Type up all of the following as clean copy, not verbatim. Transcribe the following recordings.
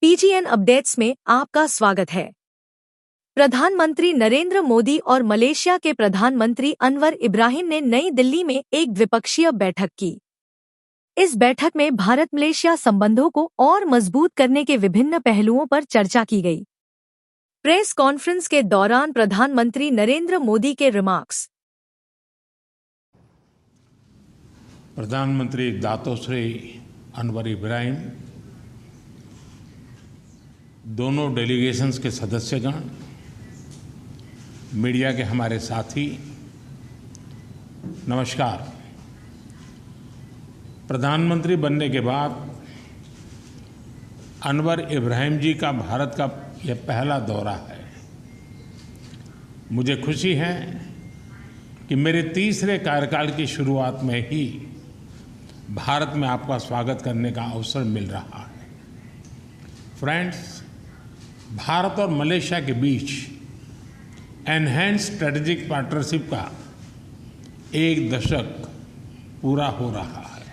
TGN updates में आपका स्वागत है। प्रधानमंत्री नरेंद्र मोदी और मलेशिया के प्रधानमंत्री अनवर इब्राहिम ने नई दिल्ली में एक द्विपक्षीय बैठक की। इस बैठक में भारत मलेशिया संबंधों को और मजबूत करने के विभिन्न पहलुओं पर चर्चा की गई। प्रेस कॉन्फ्रेंस के दौरान प्रधानमंत्री नरेंद्र मोदी के रिमार्क्स। प्रधानमंत्री दातो श्री अनवर इब्राहिम, दोनों डेलीगेशंस के सदस्यगण, मीडिया के हमारे साथी, नमस्कार। प्रधानमंत्री बनने के बाद अनवर इब्राहिम जी का भारत का यह पहला दौरा है। मुझे खुशी है कि मेरे तीसरे कार्यकाल की शुरुआत में ही भारत में आपका स्वागत करने का अवसर मिल रहा है। फ्रेंड्स, भारत और मलेशिया के बीच एनहांस्ड स्ट्रेटेजिक पार्टनरशिप का एक दशक पूरा हो रहा है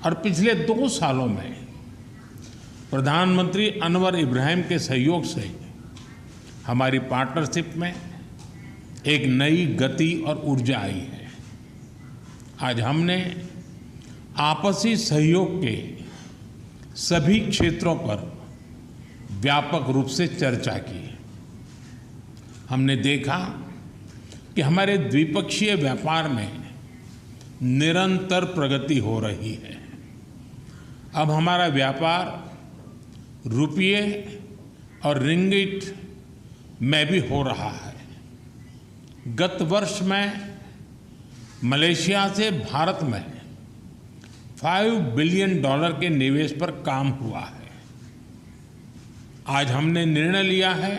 और पिछले 2 सालों में प्रधानमंत्री अनवर इब्राहिम के सहयोग से हमारी पार्टनरशिप में एक नई गति और ऊर्जा आई है। आज हमने आपसी सहयोग के सभी क्षेत्रों पर व्यापक रूप से चर्चा की। हमने देखा कि हमारे द्विपक्षीय व्यापार में निरंतर प्रगति हो रही है। अब हमारा व्यापार रुपये और रिंगिट में भी हो रहा है। गत वर्ष में मलेशिया से भारत में $5 बिलियन के निवेश पर काम हुआ है। आज हमने निर्णय लिया है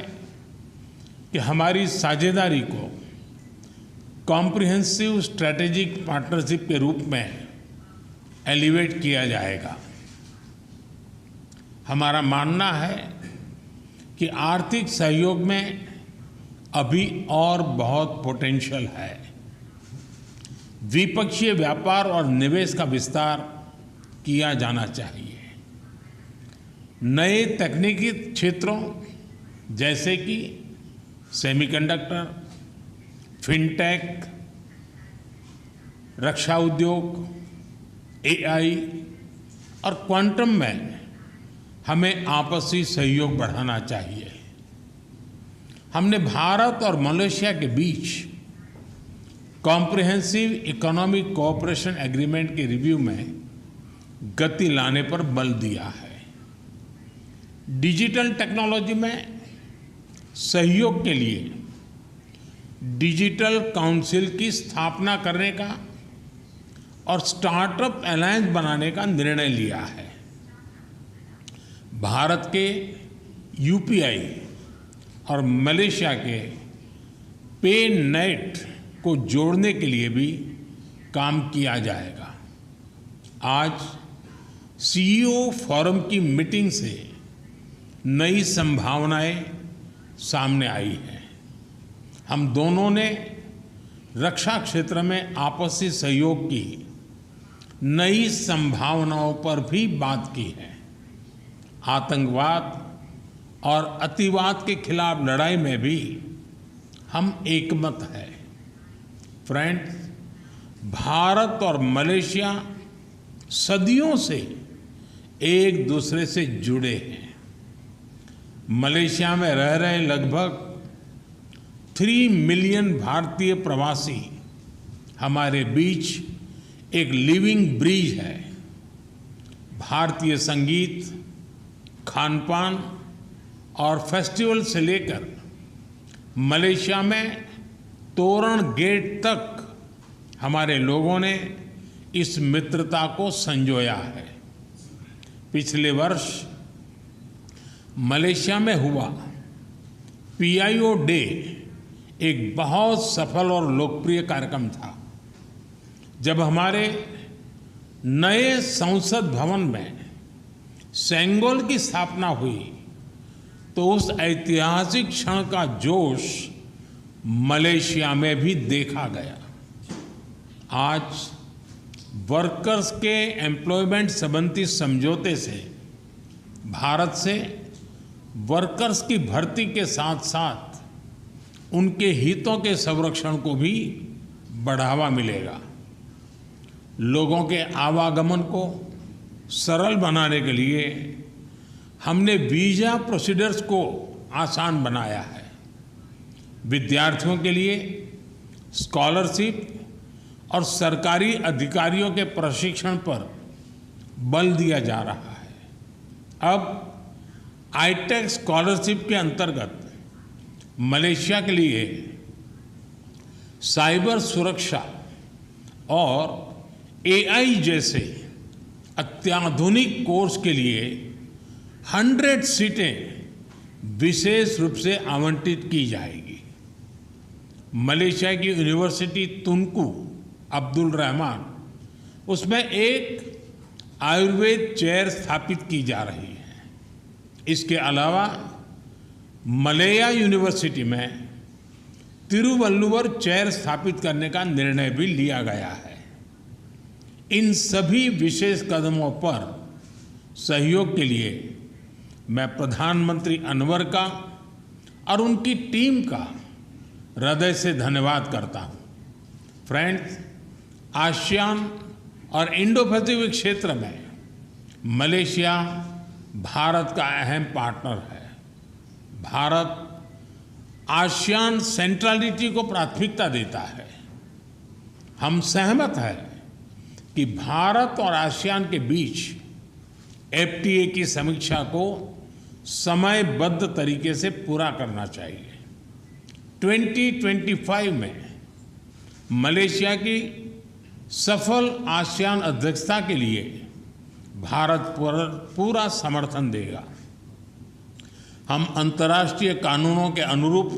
कि हमारी साझेदारी को कॉम्प्रिहेंसिव स्ट्रैटेजिक पार्टनरशिप के रूप में एलिवेट किया जाएगा। हमारा मानना है कि आर्थिक सहयोग में अभी और बहुत पोटेंशियल है। द्विपक्षीय व्यापार और निवेश का विस्तार किया जाना चाहिए। नए तकनीकी क्षेत्रों जैसे कि सेमीकंडक्टर, फिनटेक, रक्षा उद्योग, AI और क्वांटम में हमें आपसी सहयोग बढ़ाना चाहिए। हमने भारत और मलेशिया के बीच कॉम्प्रिहेंसिव इकोनॉमिक कोऑपरेशन एग्रीमेंट के रिव्यू में गति लाने पर बल दिया है। डिजिटल टेक्नोलॉजी में सहयोग के लिए डिजिटल काउंसिल की स्थापना करने का और स्टार्टअप अलायंस बनाने का निर्णय लिया है। भारत के UPI और मलेशिया के पेनेट को जोड़ने के लिए भी काम किया जाएगा। आज CEO फोरम की मीटिंग से नई संभावनाएं सामने आई हैं। हम दोनों ने रक्षा क्षेत्र में आपसी सहयोग की नई संभावनाओं पर भी बात की है। आतंकवाद और अतिवाद के खिलाफ लड़ाई में भी हम एकमत हैं। फ्रेंड्स, भारत और मलेशिया सदियों से एक दूसरे से जुड़े हैं। मलेशिया में रह रहे लगभग 3 मिलियन भारतीय प्रवासी हमारे बीच एक लिविंग ब्रिज है। भारतीय संगीत, खानपान और फेस्टिवल से लेकर मलेशिया में तोरण गेट तक हमारे लोगों ने इस मित्रता को संजोया है। पिछले वर्ष मलेशिया में हुआ PIO डे एक बहुत सफल और लोकप्रिय कार्यक्रम था। जब हमारे नए संसद भवन में सेंगोल की स्थापना हुई तो उस ऐतिहासिक क्षण का जोश मलेशिया में भी देखा गया। आज वर्कर्स के एम्प्लॉयमेंट संबंधी समझौते से भारत से वर्कर्स की भर्ती के साथ साथ उनके हितों के संरक्षण को भी बढ़ावा मिलेगा। लोगों के आवागमन को सरल बनाने के लिए हमने वीज़ा प्रोसीडर्स को आसान बनाया है। विद्यार्थियों के लिए स्कॉलरशिप और सरकारी अधिकारियों के प्रशिक्षण पर बल दिया जा रहा है। अब आईटेक स्कॉलरशिप के अंतर्गत मलेशिया के लिए साइबर सुरक्षा और एआई जैसे अत्याधुनिक कोर्स के लिए 100 सीटें विशेष रूप से आवंटित की जाएगी। मलेशिया की यूनिवर्सिटी तुनकू अब्दुल रहमान, उसमें एक आयुर्वेद चेयर स्थापित की जा रही है। इसके अलावा मलया यूनिवर्सिटी में तिरुवल्लुवर चेयर स्थापित करने का निर्णय भी लिया गया है। इन सभी विशेष कदमों पर सहयोग के लिए मैं प्रधानमंत्री अनवर का और उनकी टीम का हृदय से धन्यवाद करता हूं। फ्रेंड्स, आसियान और इंडो पैसिफिक क्षेत्र में मलेशिया भारत का अहम पार्टनर है। भारत आसियान सेंट्रलिटी को प्राथमिकता देता है। हम सहमत हैं कि भारत और आसियान के बीच एफटीए की समीक्षा को समयबद्ध तरीके से पूरा करना चाहिए। 2025 में मलेशिया की सफल आसियान अध्यक्षता के लिए भारत पूरा समर्थन देगा। हम अंतर्राष्ट्रीय कानूनों के अनुरूप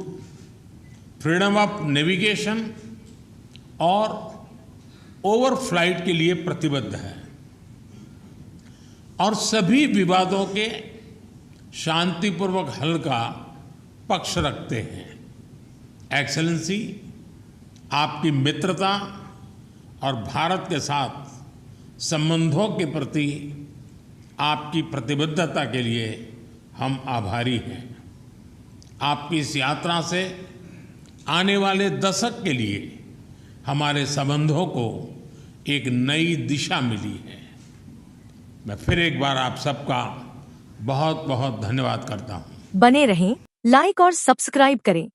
फ्रीडम ऑफ नेविगेशन और ओवरफ्लाइट के लिए प्रतिबद्ध है और सभी विवादों के शांतिपूर्वक हल का पक्ष रखते हैं। एक्सेलेंसी, आपकी मित्रता और भारत के साथ संबंधों के प्रति आपकी प्रतिबद्धता के लिए हम आभारी हैं। आपकी इस यात्रा से आने वाले दशक के लिए हमारे संबंधों को एक नई दिशा मिली है। मैं फिर एक बार आप सबका बहुत बहुत धन्यवाद करता हूँ। बने रहें, लाइक और सब्सक्राइब करें।